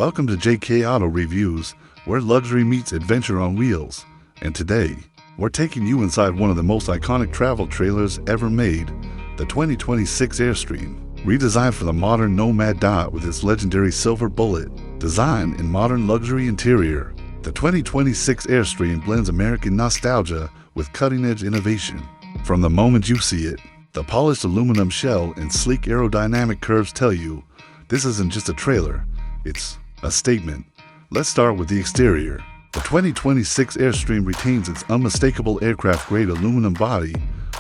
Welcome to JK Auto Reviews, where luxury meets adventure on wheels. And today, we're taking you inside one of the most iconic travel trailers ever made, the 2026 Airstream. Redesigned for the modern Nomad Dot with its legendary silver bullet, designed in modern luxury interior, the 2026 Airstream blends American nostalgia with cutting-edge innovation. From the moment you see it, the polished aluminum shell and sleek aerodynamic curves tell you, this isn't just a trailer, it's a statement. Let's start with the exterior. The 2026 Airstream retains its unmistakable aircraft-grade aluminum body,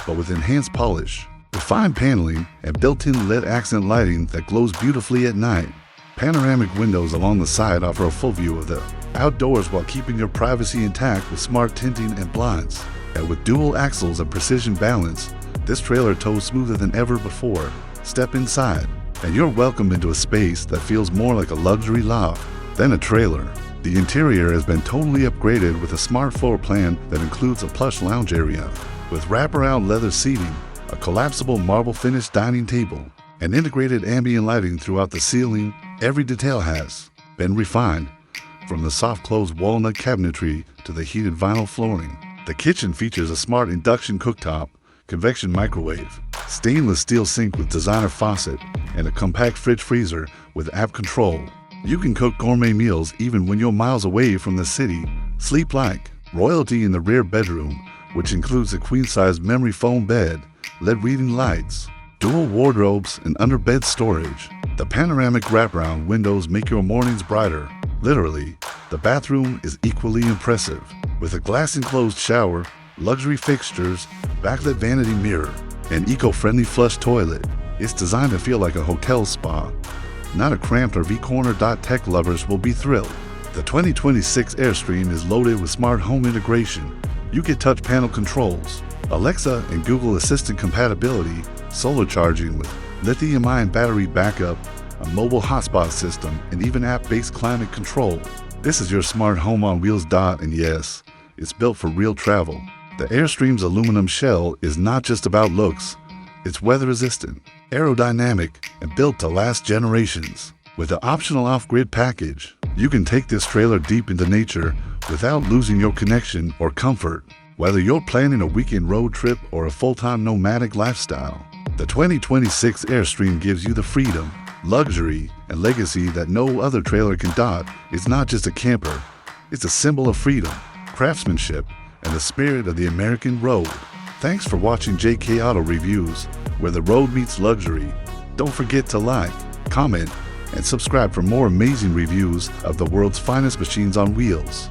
but with enhanced polish, refined paneling, and built-in LED accent lighting that glows beautifully at night. Panoramic windows along the side offer a full view of the outdoors while keeping your privacy intact with smart tinting and blinds. And with dual axles and precision balance, this trailer tows smoother than ever before. Step inside, and you're welcomed into a space that feels more like a luxury loft than a trailer. The interior has been totally upgraded with a smart floor plan that includes a plush lounge area, with wraparound leather seating, a collapsible marble-finished dining table, and integrated ambient lighting throughout the ceiling. Every detail has been refined, from the soft-closed walnut cabinetry to the heated vinyl flooring. The kitchen features a smart induction cooktop, convection microwave, stainless steel sink with designer faucet, and a compact fridge freezer with app control. You can cook gourmet meals even when you're miles away from the city. Sleep like royalty in the rear bedroom, which includes a queen-size memory foam bed, LED reading lights, dual wardrobes, and under-bed storage. The panoramic wraparound windows make your mornings brighter. Literally, the bathroom is equally impressive. With a glass-enclosed shower, luxury fixtures, backlit vanity mirror, and eco-friendly flush toilet, it's designed to feel like a hotel spa, not a cramped RV corner. Tech lovers will be thrilled. The 2026 Airstream is loaded with smart home integration. You get touch panel controls, Alexa and Google Assistant compatibility, solar charging with lithium-ion battery backup, a mobile hotspot system, and even app-based climate control. This is your smart home on wheels. And yes, it's built for real travel. The Airstream's aluminum shell is not just about looks. It's weather-resistant, aerodynamic, and built to last generations. With the optional off-grid package, you can take this trailer deep into nature without losing your connection or comfort. Whether you're planning a weekend road trip or a full-time nomadic lifestyle, the 2026 Airstream gives you the freedom, luxury, and legacy that no other trailer can. It's not just a camper, it's a symbol of freedom, craftsmanship, and the spirit of the American road. Thanks for watching JK Auto Reviews, where the road meets luxury. Don't forget to like, comment, and subscribe for more amazing reviews of the world's finest machines on wheels.